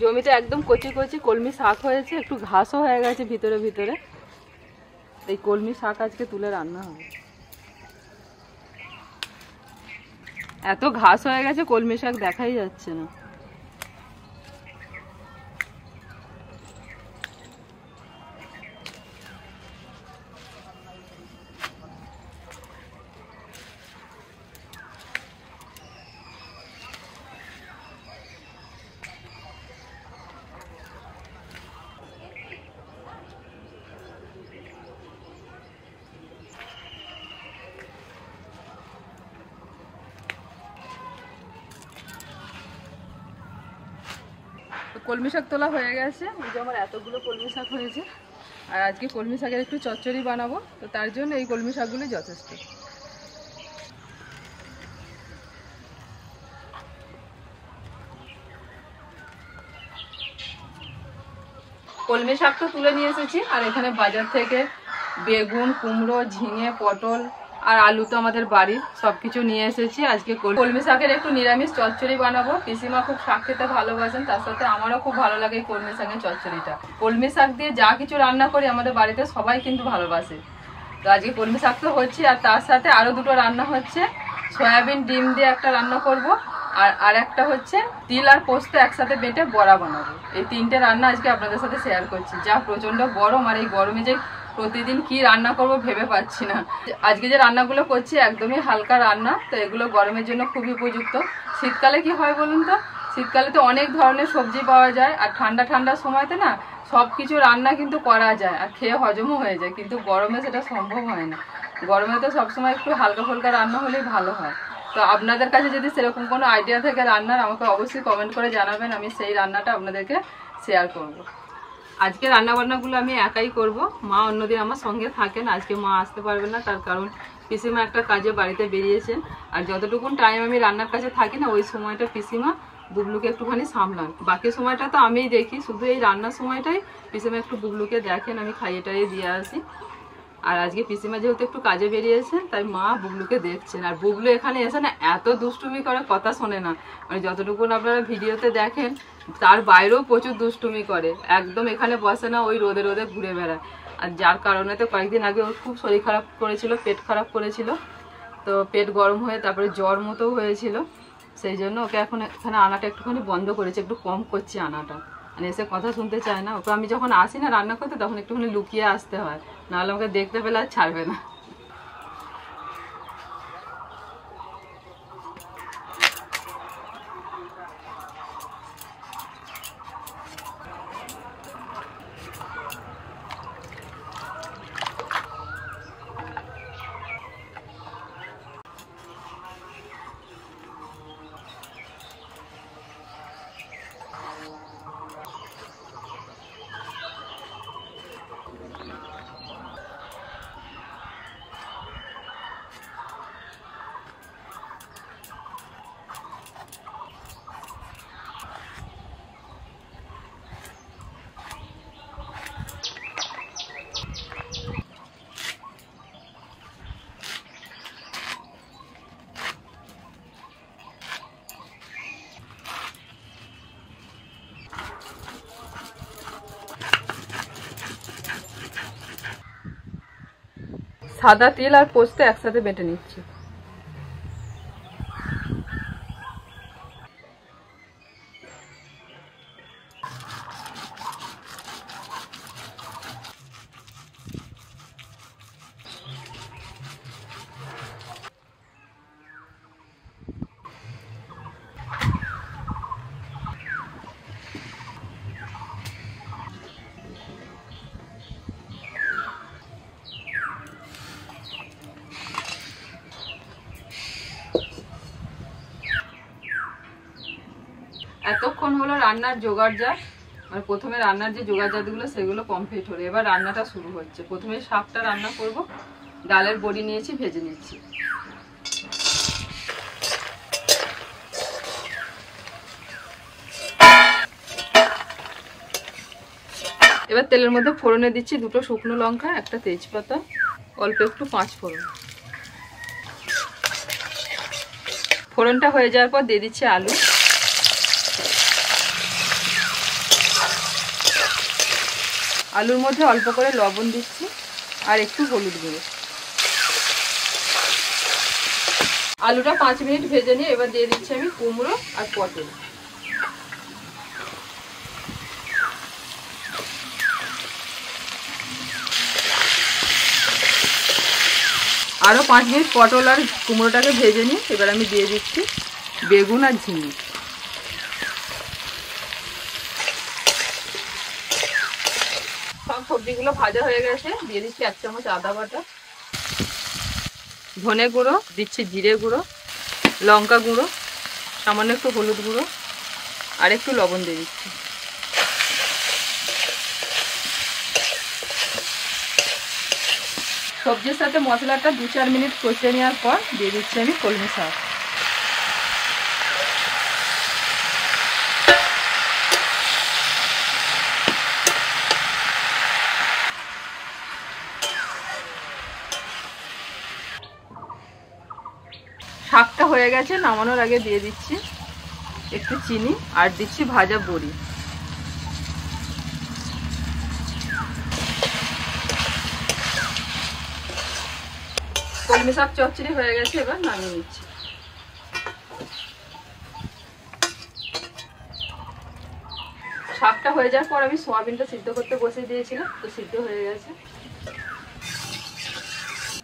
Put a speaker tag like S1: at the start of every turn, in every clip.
S1: জমিতে একদম কচি কচি কলমি শাক হয়েছে, একটু ঘাসও হয়ে গেছে ভিতরে ভিতরে। এই কলমি শাক আজকে তুলে রান্না হবে। এত ঘাস হয়ে গেছে কলমি শাক দেখাই যাচ্ছে না। কলমি শাক তোলা হয়ে গেছে, এই যে আমার এতগুলো কলমি শাক হয়েছে। আর আজকে কলমি শাকের একটু চচ্চড়ি বানাবো, তো তার জন্য এই কলমি শাকগুলোই যথেষ্ট। কলমি শাক তো তুলে নিয়ে এসেছি, আর এখানে বাজার থেকে বেগুন, কুমড়ো, ঝিঙে, পটল আর আলু তো আমাদের বাড়ির, সবকিছু নিয়ে এসেছি। আজকে কলমি শাকের একটু নিরামিষ চচ্চড়ি বানাবো। পিসিমা খুব শাক খেতে ভালোবাসেন, তার সাথে আমারও খুব ভালো লাগে এই কলমি শাকের চচ্চড়িটা। কলমি শাক দিয়ে যা কিছু রান্না করি আমাদের বাড়িতে সবাই কিন্তু ভালোবাসে। তো আজকে কলমি শাক তো হচ্ছে, আর তার সাথে আরো দুটো রান্না হচ্ছে। সয়াবিন ডিম দিয়ে একটা রান্না করব, আর একটা হচ্ছে তিল আর পোস্ত একসাথে বেটে বড়া বানাবো। এই তিনটে রান্না আজকে আপনাদের সাথে শেয়ার করছি। যা প্রচন্ড গরম, আর এই গরমে যে প্রতিদিন কি রান্না করব ভেবে পাচ্ছি না। আজকে যে রান্নাগুলো করছি একদমই হালকা রান্না, তো এগুলো গরমের জন্য খুবই উপযুক্ত। শীতকালে কি হয় বলুন তো, শীতকালে তো অনেক ধরনের সবজি পাওয়া যায়, আর ঠান্ডা ঠান্ডার সময়তে না সবকিছু রান্না কিন্তু করা যায় আর খেয়ে হজমও হয়ে যায়, কিন্তু গরমে সেটা সম্ভব হয় না। গরমে তো সবসময় একটু হালকা ফুলকা রান্না হলেই ভালো হয়। তো আপনাদের কাছে যদি সেরকম কোনো আইডিয়া থাকে রান্নার, আমাকে অবশ্যই কমেন্ট করে জানাবেন, আমি সেই রান্নাটা আপনাদেরকে শেয়ার করব। আজকে রান্নাবান্নাগুলো আমি একাই করব, মা অন্যদিন আমার সঙ্গে থাকেন। আজকে মা আসতে পারবেন না, তার কারণ পিসিমা একটা কাজে বাড়িতে বেরিয়েছেন। আর যতটুকুন টাইম আমি রান্নার কাছে থাকি না, ওই সময়টা পিসিমা বুবলুকে একটুখানি সামলান। বাকি সময়টা তো আমিই দেখি, শুধু এই রান্নার সময়টাই পিসিমা একটু বুবলুকে দেখেন, আমি খাইয়ে টাইয়ে দিয়ে আসি। আর আজকে পিসিমা যেহেতু একটু কাজে বেরিয়েছে, তাই মা বুবলুকে দেখছেন। আর বুবলু এখানে এসে না এত দুষ্টুমি করে, কথা শোনে না। মানে যতটুকুন আপনারা ভিডিওতে দেখেন, তার বাইরেও প্রচুর দুষ্টুমি করে। একদম এখানে বসে না, ওই রোদে রোদে ঘুরে বেড়ায়। আর যার কারণে তো কয়েকদিন আগে ওর খুব শরীর খারাপ করেছিল, পেট খারাপ করেছিল। তো পেট গরম হয়ে তারপরে জ্বর মতো হয়েছিল, সেই জন্য ওকে এখন এখানে আনাটা একটুখানি বন্ধ করেছে, একটু কম করছি আনাটা। মানে এসে কথা শুনতে চায় না। ওকে আমি যখন আসি না রান্না করতে, তখন একটুখানি লুকিয়ে আসতে হয়, নাহলে আমাকে দেখতে পেলে আর ছাড়বে না। সাদা তিল আর পোস্ত একসাথে বেটে নিচ্ছি। এতক্ষণ হলো রান্নার জোগাড়জাত, আর প্রথমে রান্নার যে জোগাড়জাতগুলো সেগুলো কমপ্লিট হলো। এবার রান্নাটা শুরু হচ্ছে। প্রথমে শাকটা রান্না করব। ডালের বড়ি নিয়েছি, ভেজে নিচ্ছি। এবার তেলের মধ্যে ফোড়নে দিচ্ছি দুটো শুকনো লঙ্কা, একটা তেজপাতা, অল্প একটু পাঁচ ফোড়ন। ফোড়নটা হয়ে যাওয়ার পর দিয়ে দিচ্ছি আলু। আলুর মধ্যে অল্প করে লবণ দিচ্ছি আর একটু হলুদ গুঁড়ো। আলুটা 5 মিনিট ভেজে নিয়ে এবার দিয়ে দিচ্ছি আমি কুমড়ো আর পটল। আরও 5 মিনিট পটল আর কুমড়োটাকে ভেজে নিয়ে এবার আমি দিয়ে দিচ্ছি বেগুন আর ঝিঙে। সব সবজিগুলো ভাজা হয়ে গেছে, দিয়ে দিচ্ছি 1 চামচ আদা বাটা, ধনে গুঁড়ো দিচ্ছি, জিরে গুঁড়ো, লঙ্কা গুঁড়ো, সামান্য একটু হলুদ গুঁড়ো আর একটু লবণ দিয়ে দিচ্ছি। সবজির সাথে মশলাটা 2-4 মিনিট কষিয়ে নেওয়ার পর দিয়ে দিচ্ছি আমি কলমি শাক। শাকটা হয়ে গেছে, নামানোর আগে দিয়ে দিচ্ছি একটু চিনি আর দিচ্ছি ভাজা বড়ি। কলমি শাক চচ্চড়ি হয়ে গেছে, এবার নামিয়ে নিচ্ছি। শাকটা হয়ে যাওয়ার পর আমি সয়াবিনটা সিদ্ধ করতে বসিয়ে দিয়েছিলাম, তো সিদ্ধ হয়ে গেছে।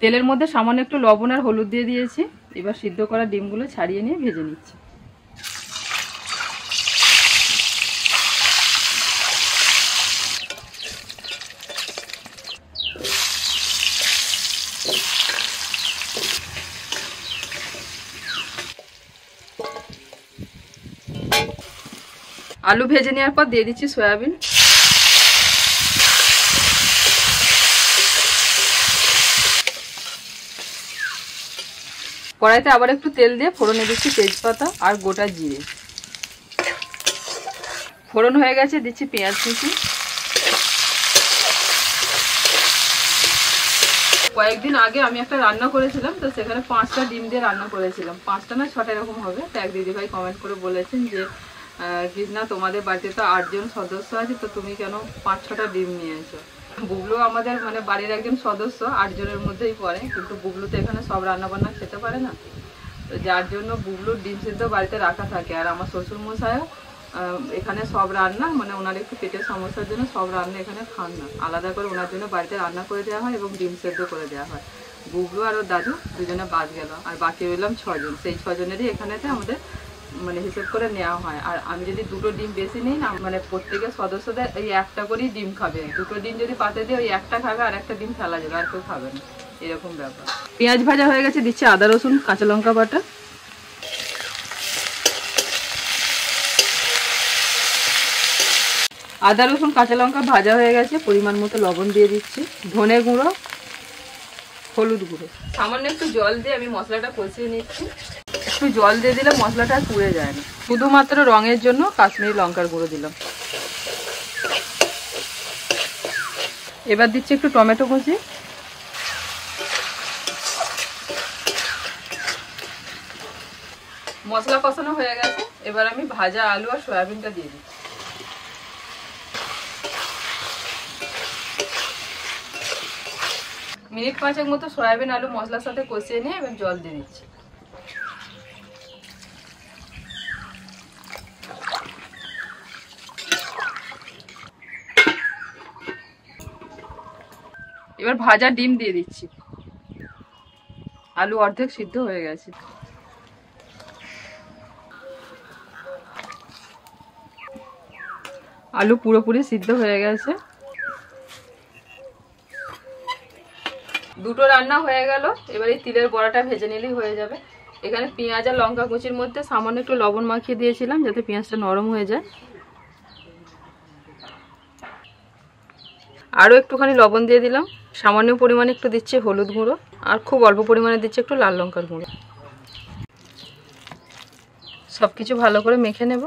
S1: তেলের মধ্যে সামান্য একটু লবণ আর হলুদ দিয়ে দিয়েছি, এবার সিদ্ধ করা ডিমগুলো ছাড়িয়ে নিয়ে ভেজে নিচ্ছি। আলু ভেজে নেওয়ার পর দিয়ে দিচ্ছি সয়াবিন। কড়াইতে আবার একটু তেল দিয়ে ফোড়নে দিচ্ছি তেজপাতা আর গোটা জিরে। ফোড়ন হয়ে গেছে, দিচ্ছি পেঁয়াজ কুচি। কয়েকদিন আগে আমি একটা রান্না করেছিলাম, তো সেখানে 5টা ডিম দিয়ে রান্না করেছিলাম, 5টা না 6টা এরকম হবে। তো এক দিদিভাই কমেন্ট করে বলেছেন যে কৃষ্ণা, তোমাদের বাড়িতে তো 8 জন সদস্য আছে, তো তুমি কেন 5-6টা ডিম নিয়েছো? বুবলু আমাদের মানে বাড়ির একজন সদস্য, 8 জনের মধ্যেই পড়ে, কিন্তু বুবলু তো এখানে সব রান্না বান্না খেতে পারে না, তো যার জন্য বুবলুর ডিম সিদ্ধ বাড়িতে রাখা থাকে। আর আমার শ্বশুর মশাইও এখানে সব রান্না মানে ওনার একটু পেটের সমস্যার জন্য সব রান্না এখানে খান না, আলাদা করে ওনার জন্য বাড়িতে রান্না করে দেওয়া হয় এবং ডিম সেদ্ধ করে দেওয়া হয়। বুবলু আর ওর দাদু দুজনে বাদ গেল, আর বাকি রইলাম 6 জন। সেই 6 জনেরই এখানেতে আমাদের মানে হিসেব করে নেওয়া হয়। আর আমি যদি 2টো ডিম বেশি নিই না, মানে প্রত্যেকের সদস্যদের এই একটা করেই ডিম খাবে। 2টো ডিম যদি পাতে দিই, ওই একটা খাবে আর একটা ডিম ফেলা যাবে, আর কেউ খাবে না, এরকম ব্যাপার। পেঁয়াজ ভাজা হয়ে গেছে, দিচ্ছি আদা রসুন কাঁচা লঙ্কা বাটা। আদা রসুন কাঁচা লঙ্কা ভাজা হয়ে গেছে, পরিমাণ মতো লবণ দিয়ে দিচ্ছি, ধনে গুঁড়ো, হলুদ গুঁড়ো, সামান্য একটু জল দিয়ে আমি মশলাটা কষিয়ে নিচ্ছি। একটু জল দিয়ে দিলে মশলাটা আর পুড়ে যায় না, শুধুমাত্র রঙের জন্য কাশ্মীরি লঙ্কার গুঁড়ো দিলাম। এবার দিচ্ছি একটু টমেটো কুচি, মশলা কষানো হয়ে গেছে, এবার আমি ভাজা আলু আর সয়াবিনটা দিয়ে দিচ্ছি। মিনিট 5 মতো সয়াবিন আলু মশলার সাথে কষিয়ে নিয়ে এবার জল দিয়ে দিচ্ছি। এবার ভাজা ডিম দিয়ে দিচ্ছি, আলু অর্ধেক সিদ্ধ হয়ে গেছে। আলু পুরোপুরি সিদ্ধ হয়ে গেছে। 2টো রান্না হয়ে গেল, এবার এই তিলের বড়াটা ভেজে নিলেই হয়ে যাবে। এখানে পেঁয়াজ আর লঙ্কা কুচির মধ্যে সামান্য একটু লবণ মাখিয়ে দিয়েছিলাম যাতে পেঁয়াজটা নরম হয়ে যায়। আরও একটুখানি লবণ দিয়ে দিলাম, সামান্য পরিমাণে একটু দিচ্ছি হলুদ গুঁড়ো, আর খুব অল্প পরিমাণে দিচ্ছি একটু লাল লঙ্কার গুঁড়ো। সব কিছু ভালো করে মেখে নেব।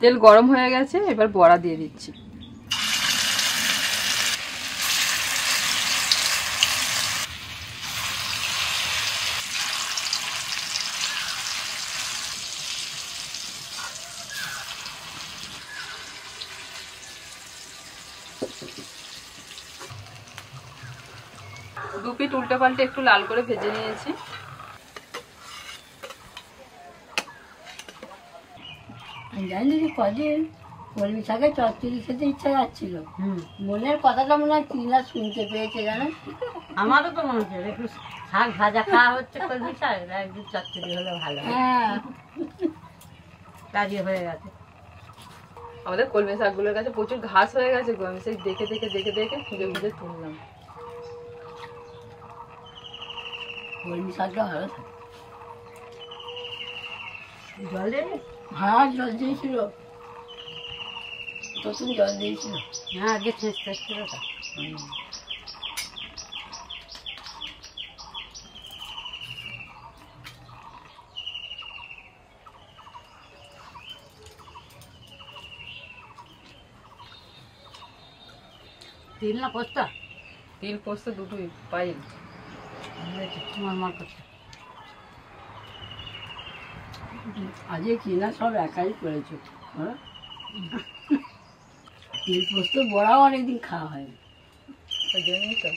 S1: তেল গরম হয়ে গেছে, এবার বড়া দিয়ে দিচ্ছি। দু পিঠ উল্টে পাল্টে একটু লাল করে ভেজে নিয়েছি।
S2: জানি যে কদিন কলমি শাকের চচ্চড়ি খেতে ইচ্ছা যাচ্ছিল, মনের কথাটা মনে হয় কিনা শুনতে পেয়েছে জানো।
S3: আমারও তো মনে হচ্ছে একটু শাক ভাজা খাওয়া হচ্ছে, কলমি শাক একদিন চচ্চড়ি হলে ভালো হয়।
S2: হ্যাঁ
S3: কাজে হয়ে গেছে।
S1: আমাদের কলমি শাকগুলোর কাছে প্রচুর ঘাস হয়ে গেছে গো, আমি সেই দেখে দেখে দেখে দেখে খুঁজে খুঁজে তুললাম।
S2: কলমি শাকটা ভালো থাকে।
S3: জল দেবে?
S2: হ্যাঁ জল দিয়েছিল, প্রথম জল দিয়েছিল।
S3: হ্যাঁ আগে শেষ ছিল তো। তিল না পোস্ত?
S1: তিল পোস্ত দুটোই পাইল।
S3: তোমার মা করছে।
S2: আজকে কিনা সব একাই করেছো, হ্যাঁ? তিল পোস্ত বড়াও অনেকদিন খাওয়া হয়নি।
S1: ওই জন্যই তো।